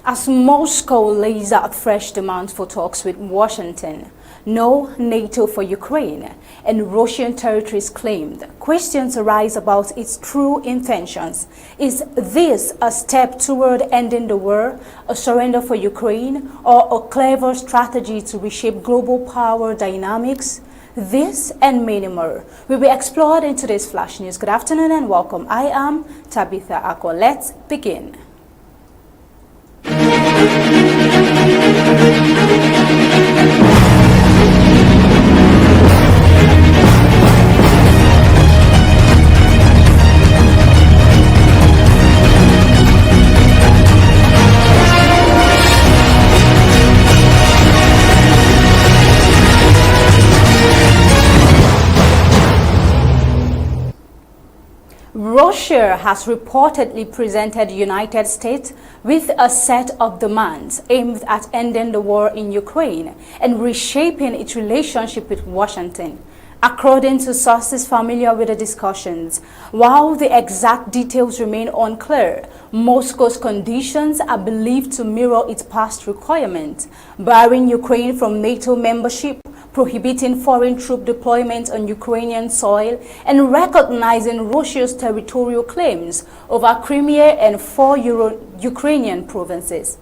As Moscow lays out fresh demands for talks with Washington, no NATO for Ukraine, and Russian territories claimed, questions arise about its true intentions. Is this a step toward ending the war, a surrender for Ukraine, or a clever strategy to reshape global power dynamics? This and many more will be explored in today's Flash News. Good afternoon and welcome. I am Tabitha Ako. Let's begin. Russia has reportedly presented the United States with a set of demands aimed at ending the war in Ukraine and reshaping its relationship with Washington. According to sources familiar with the discussions, while the exact details remain unclear, Moscow's conditions are believed to mirror its past requirements, barring Ukraine from NATO membership, prohibiting foreign troop deployment on Ukrainian soil, and recognizing Russia's territorial claims over Crimea and 4 Ukrainian provinces.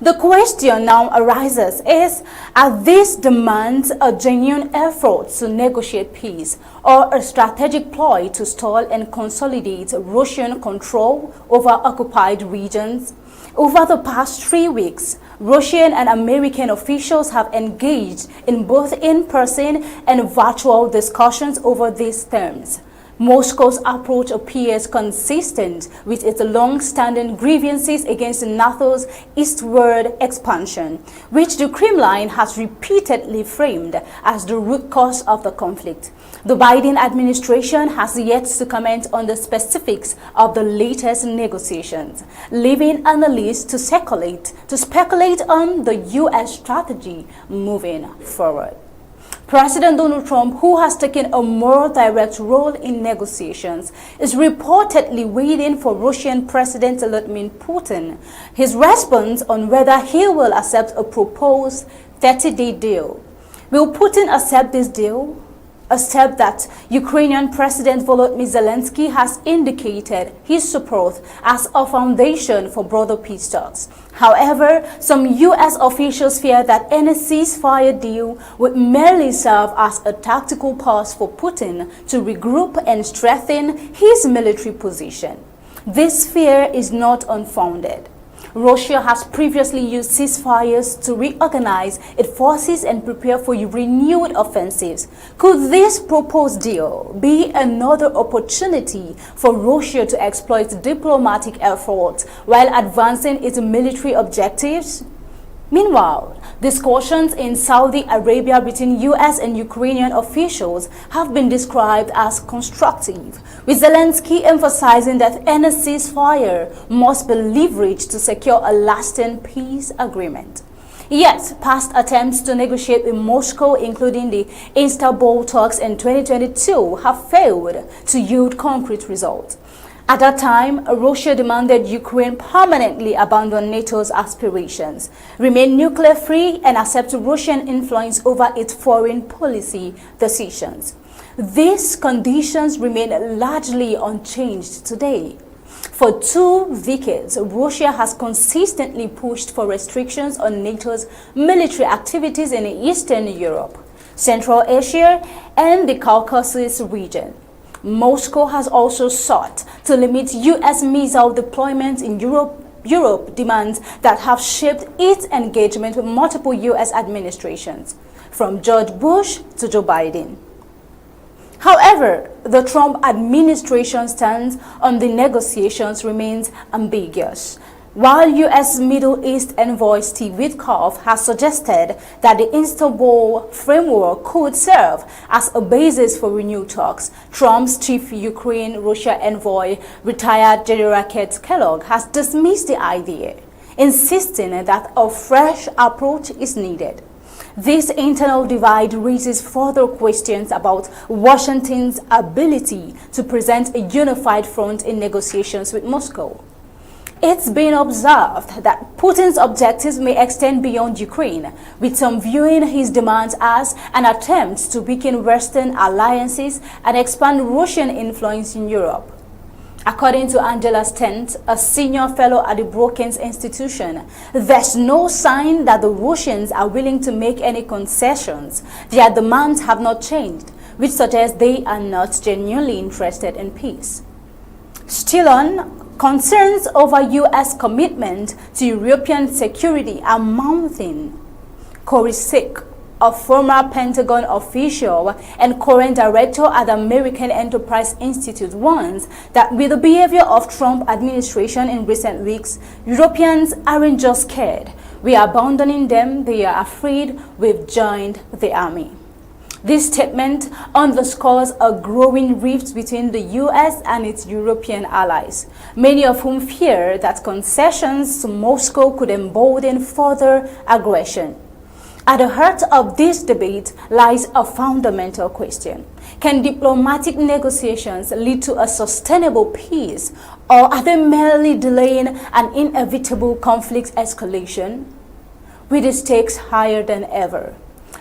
The question now arises is, are these demands a genuine effort to negotiate peace or a strategic ploy to stall and consolidate Russian control over occupied regions? Over the past 3 weeks, Russian and American officials have engaged in both in-person and virtual discussions over these terms. Moscow's approach appears consistent with its long-standing grievances against NATO's eastward expansion, which the Kremlin has repeatedly framed as the root cause of the conflict. The Biden administration has yet to comment on the specifics of the latest negotiations, leaving analysts to speculate on the U.S. strategy moving forward. President Donald Trump, who has taken a more direct role in negotiations, is reportedly waiting for Russian President Vladimir Putin his response on whether he will accept a proposed 30-day deal. Will Putin accept this deal? A step that Ukrainian President Volodymyr Zelensky has indicated his support as a foundation for broader peace talks. However, some U.S. officials fear that any ceasefire deal would merely serve as a tactical pause for Putin to regroup and strengthen his military position. This fear is not unfounded. Russia has previously used ceasefires to reorganize its forces and prepare for renewed offensives. Could this proposed deal be another opportunity for Russia to exploit diplomatic efforts while advancing its military objectives? Meanwhile, discussions in Saudi Arabia between U.S. and Ukrainian officials have been described as constructive, with Zelensky emphasizing that any ceasefire must be leveraged to secure a lasting peace agreement. Yet, past attempts to negotiate with Moscow, including the Istanbul talks in 2022, have failed to yield concrete results. At that time, Russia demanded Ukraine permanently abandon NATO's aspirations, remain nuclear-free, and accept Russian influence over its foreign policy decisions. These conditions remain largely unchanged today. For 2 decades, Russia has consistently pushed for restrictions on NATO's military activities in Eastern Europe, Central Asia, and the Caucasus region. Moscow has also sought to limit U.S. missile deployments in Europe demands that have shaped its engagement with multiple U.S. administrations, from George Bush to Joe Biden. However, the Trump administration's stance on the negotiations remains ambiguous. While U.S. Middle East envoy Steve Witkoff has suggested that the Istanbul framework could serve as a basis for renewed talks, Trump's chief Ukraine-Russia envoy, retired General Kate Kellogg, has dismissed the idea, insisting that a fresh approach is needed. This internal divide raises further questions about Washington's ability to present a unified front in negotiations with Moscow. It's been observed that Putin's objectives may extend beyond Ukraine, with some viewing his demands as an attempt to weaken Western alliances and expand Russian influence in Europe. According to Angela Stent, a senior fellow at the Brookings Institution, there's no sign that the Russians are willing to make any concessions. Their demands have not changed, which suggests they are not genuinely interested in peace. Still on, concerns over U.S. commitment to European security are mounting. Corey Sick, a former Pentagon official and current director at the American Enterprise Institute, warns that with the behavior of Trump administration in recent weeks, Europeans aren't just scared. We are abandoning them, they are afraid we've joined the army. This statement underscores a growing rift between the U.S. and its European allies, many of whom fear that concessions to Moscow could embolden further aggression. At the heart of this debate lies a fundamental question. Can diplomatic negotiations lead to a sustainable peace, or are they merely delaying an inevitable conflict escalation? With the stakes higher than ever,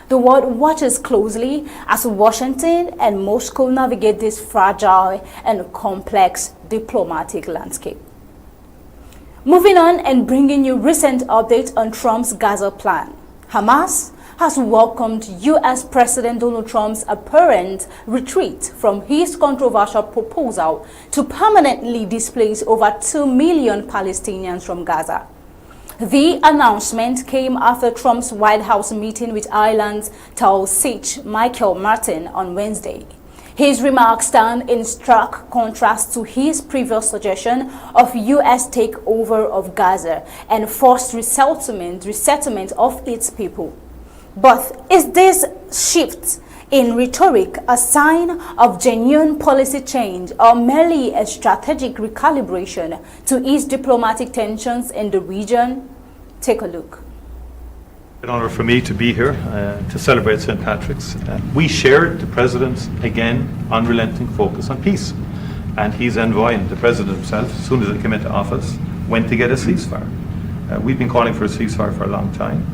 the world watches closely as Washington and Moscow navigate this fragile and complex diplomatic landscape. Moving on and bringing you recent updates on Trump's Gaza plan. Hamas has welcomed U.S. President Donald Trump's apparent retreat from his controversial proposal to permanently displace over 2 million Palestinians from Gaza. The announcement came after Trump's White House meeting with Ireland's Taoiseach Michael Martin on Wednesday. His remarks stand in stark contrast to his previous suggestion of U.S. takeover of Gaza and forced resettlement of its people. But is this shift in rhetoric a sign of genuine policy change or merely a strategic recalibration to ease diplomatic tensions in the region? Take a look. An honor for me to be here to celebrate St. Patrick's. We shared the President's, again, unrelenting focus on peace. And he's envoying, the President himself, as soon as he came into office, went to get a ceasefire. We've been calling for a ceasefire for a long time.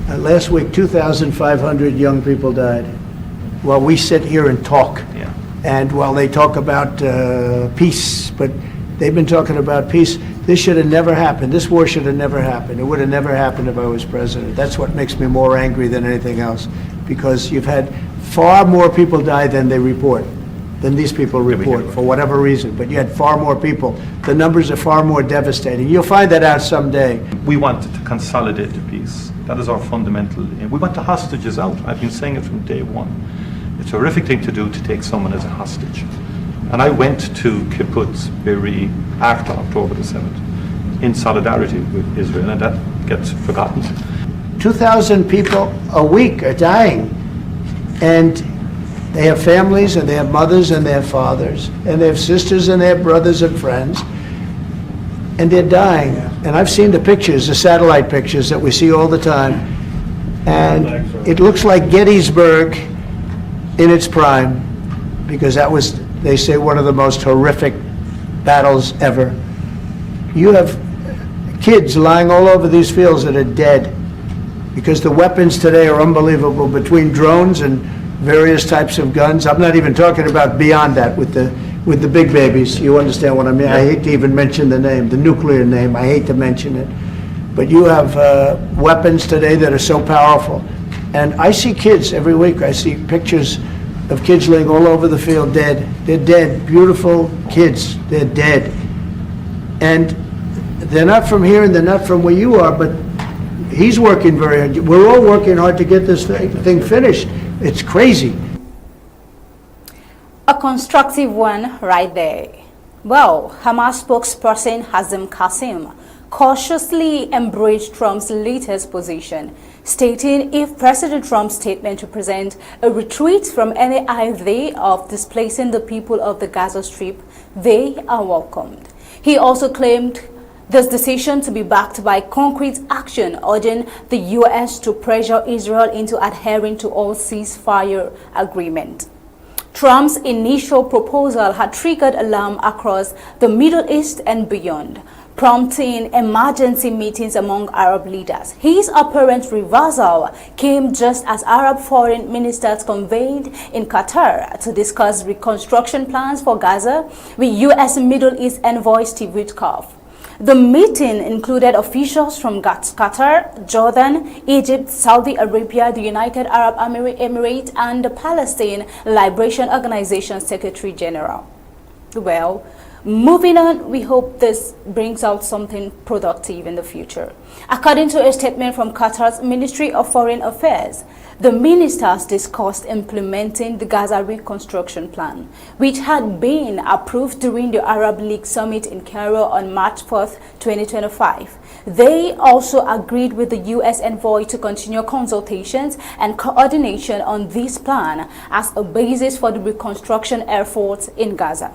Last week, 2,500 young people died. While we sit here and talk, and while they talk about peace, but they've been talking about peace. This should have never happened. This war should have never happened. It would have never happened if I was president. That's what makes me more angry than anything else, because you've had far more people die than they report, than these people report, for whatever reason. But you had far more people. The numbers are far more devastating. You'll find that out someday. We wanted to consolidate the peace. That is our fundamental aim. We want the hostages out. I've been saying it from day one. It's a horrific thing to do, to take someone as a hostage. And I went to Kibbutz Be'eri after October the 7th in solidarity with Israel, and that gets forgotten. 2,000 people a week are dying, and they have families, and they have mothers, and they have fathers, and they have sisters, and they have brothers and friends, and they're dying. And I've seen the pictures, the satellite pictures that we see all the time, and it looks like Gettysburg in its prime, because that was, they say, one of the most horrific battles ever. You have kids lying all over these fields that are dead, because the weapons today are unbelievable, between drones and various types of guns. I'm not even talking about beyond that with the big babies. You understand what I mean? I hate to even mention the name, the nuclear name. I hate to mention it. But you have weapons today that are so powerful. And I see kids every week. I see pictures of kids laying all over the field dead. They're dead. Beautiful kids. They're dead. And they're not from here and they're not from where you are, but he's working very hard. We're all working hard to get this thing finished. It's crazy. A constructive one right there. Well, Hamas spokesperson Hazem Qasim cautiously embraced Trump's latest position, stating if President Trump's statement represents a retreat from any idea of displacing the people of the Gaza Strip, they are welcomed. He also claimed this decision to be backed by concrete action, urging the U.S. to pressure Israel into adhering to all ceasefire agreement. Trump's initial proposal had triggered alarm across the Middle East and beyond, prompting emergency meetings among Arab leaders. His apparent reversal came just as Arab foreign ministers convened in Qatar to discuss reconstruction plans for Gaza with U.S. Middle East envoy Steve Witkoff. The meeting included officials from Qatar, Jordan, Egypt, Saudi Arabia, the United Arab Emirates, and the Palestine Liberation Organization Secretary General. Well, moving on, we hope this brings out something productive in the future. According to a statement from Qatar's Ministry of Foreign Affairs, the ministers discussed implementing the Gaza reconstruction plan, which had been approved during the Arab League summit in Cairo on March 4, 2025. They also agreed with the U.S. envoy to continue consultations and coordination on this plan as a basis for the reconstruction efforts in Gaza.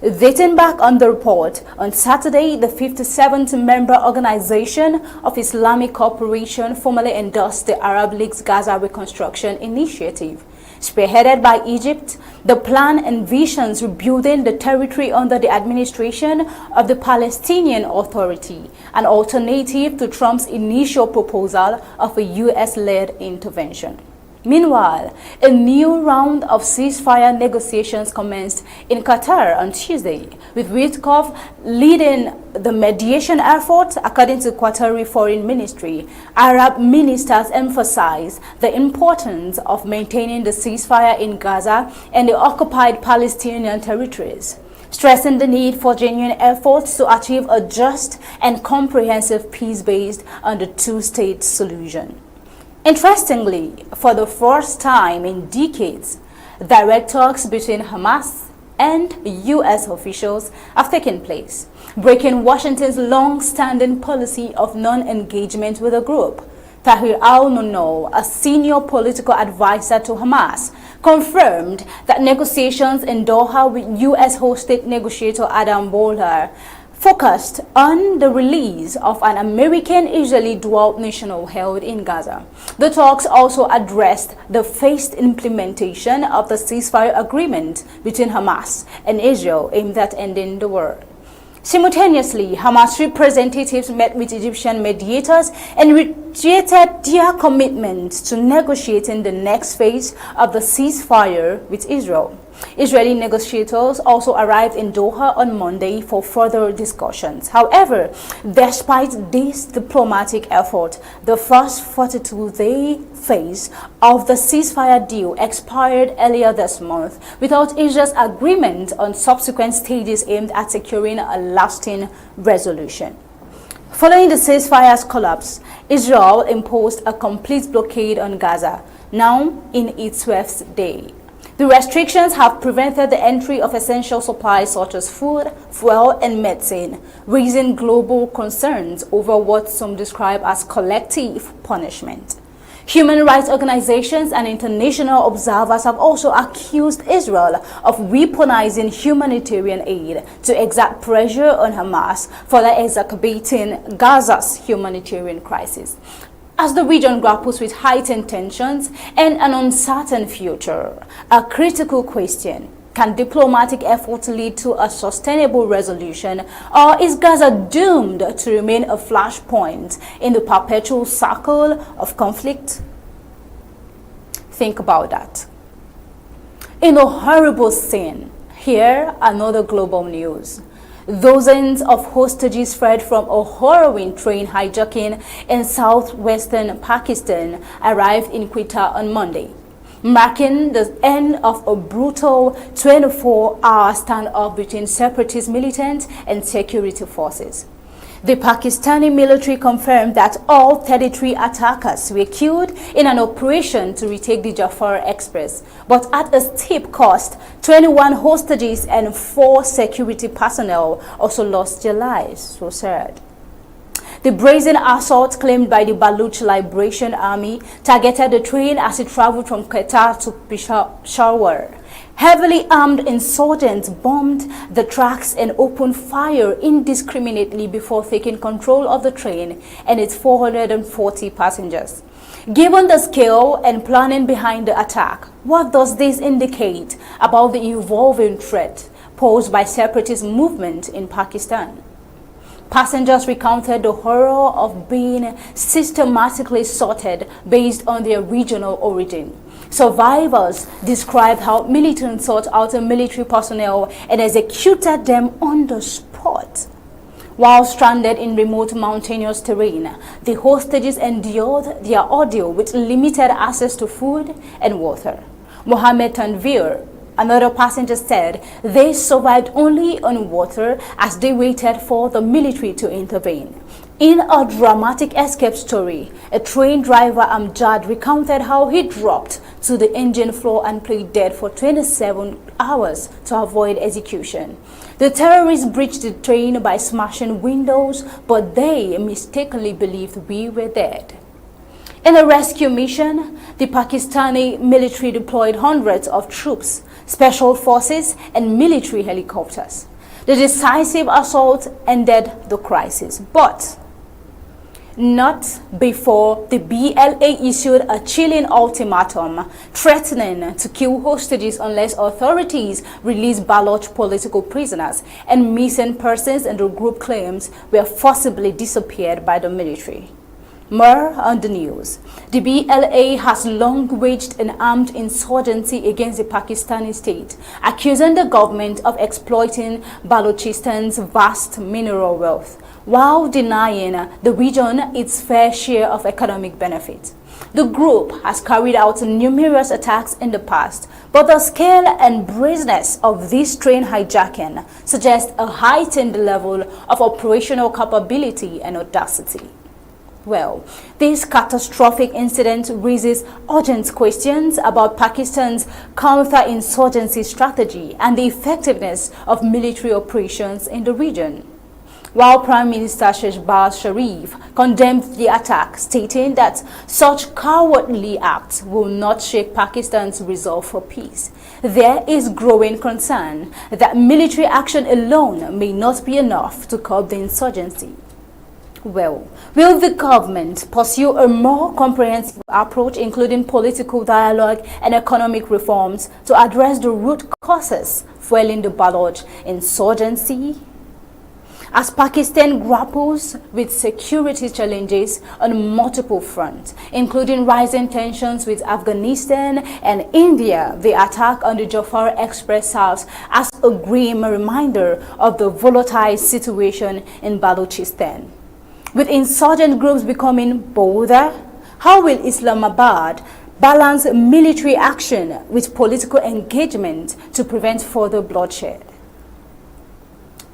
Dating back on the report, on Saturday, the 57th member organization of Islamic Cooperation formally endorsed the Arab League's Gaza Reconstruction Initiative. Spearheaded by Egypt, the plan envisions rebuilding the territory under the administration of the Palestinian Authority, an alternative to Trump's initial proposal of a U.S.-led intervention. Meanwhile, a new round of ceasefire negotiations commenced in Qatar on Tuesday, with Witkoff leading the mediation effort. According to Qatari Foreign Ministry, Arab ministers emphasized the importance of maintaining the ceasefire in Gaza and the occupied Palestinian territories, stressing the need for genuine efforts to achieve a just and comprehensive peace based on the two-state solution. Interestingly, for the first time in decades, direct talks between Hamas and U.S. officials have taken place, breaking Washington's long-standing policy of non-engagement with the group. Tahir al-Nunno, a senior political advisor to Hamas, confirmed that negotiations in Doha with U.S. hosted negotiator Adam Bolher focused on the release of an American-Israeli dual national held in Gaza. The talks also addressed the phased implementation of the ceasefire agreement between Hamas and Israel aimed at ending the war. Simultaneously, Hamas representatives met with Egyptian mediators and reiterated their commitment to negotiating the next phase of the ceasefire with Israel. Israeli negotiators also arrived in Doha on Monday for further discussions. However, despite this diplomatic effort, the first 42-day phase of the ceasefire deal expired earlier this month without Israel's agreement on subsequent stages aimed at securing a lasting resolution. Following the ceasefire's collapse, Israel imposed a complete blockade on Gaza, now in its 12th day. The restrictions have prevented the entry of essential supplies such as food, fuel, and medicine, raising global concerns over what some describe as collective punishment. Human rights organizations and international observers have also accused Israel of weaponizing humanitarian aid to exert pressure on Hamas, further exacerbating Gaza's humanitarian crisis. As the region grapples with heightened tensions and an uncertain future, a critical question: can diplomatic efforts lead to a sustainable resolution, or is Gaza doomed to remain a flashpoint in the perpetual cycle of conflict? Think about that. In a horrible scene, here another global news. Dozens of hostages fled from a harrowing train hijacking in southwestern Pakistan arrived in Quetta on Monday, marking the end of a brutal 24-hour standoff between separatist militants and security forces. The Pakistani military confirmed that all 33 attackers were killed in an operation to retake the Jafar Express, but at a steep cost, 21 hostages and 4 security personnel also lost their lives, so said. The brazen assault claimed by the Baluch Liberation Army targeted the train as it traveled from Quetta to Peshawar. Heavily armed insurgents bombed the tracks and opened fire indiscriminately before taking control of the train and its 440 passengers. Given the scale and planning behind the attack, what does this indicate about the evolving threat posed by separatist movement in Pakistan? Passengers recounted the horror of being systematically sorted based on their regional origin. Survivors described how militants sought out military personnel and executed them on the spot. While stranded in remote mountainous terrain, the hostages endured their ordeal with limited access to food and water. Mohammed Tanvir, another passenger, said they survived only on water as they waited for the military to intervene. In a dramatic escape story, a train driver Amjad recounted how he dropped to the engine floor and played dead for 27 hours to avoid execution. The terrorists breached the train by smashing windows, but they mistakenly believed we were dead. In a rescue mission, the Pakistani military deployed hundreds of troops, special forces, and military helicopters. The decisive assault ended the crisis, but not before the BLA issued a chilling ultimatum threatening to kill hostages unless authorities release Baloch political prisoners and missing persons and the group claims were forcibly disappeared by the military. More on the news. The BLA has long waged an armed insurgency against the Pakistani state, accusing the government of exploiting Balochistan's vast mineral wealth, while denying the region its fair share of economic benefit. The group has carried out numerous attacks in the past, but the scale and brazenness of this train hijacking suggests a heightened level of operational capability and audacity. Well, this catastrophic incident raises urgent questions about Pakistan's counter-insurgency strategy and the effectiveness of military operations in the region. While Prime Minister Shehbaz Sharif condemned the attack, stating that such cowardly acts will not shake Pakistan's resolve for peace, there is growing concern that military action alone may not be enough to curb the insurgency. Well, will the government pursue a more comprehensive approach, including political dialogue and economic reforms, to address the root causes fueling the Baloch insurgency? As Pakistan grapples with security challenges on multiple fronts, including rising tensions with Afghanistan and India, the attack on the Jafar Express serves as a grim reminder of the volatile situation in Balochistan. With insurgent groups becoming bolder, how will Islamabad balance military action with political engagement to prevent further bloodshed?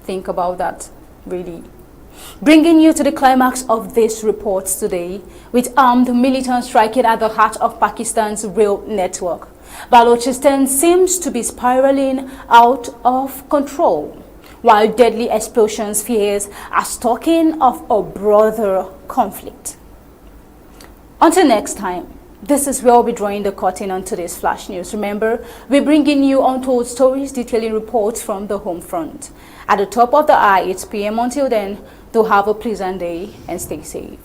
Think about that, really. Bringing you to the climax of this report today, with armed militants striking at the heart of Pakistan's rail network, Balochistan seems to be spiraling out of control, while deadly explosions fears are talking of a broader conflict. Until next time, this is where we'll be drawing the curtain on today's Flash News. Remember, we're bringing you untold stories detailing reports from the home front. At the top of the hour, 8 p.m. Until then, do have a pleasant day and stay safe.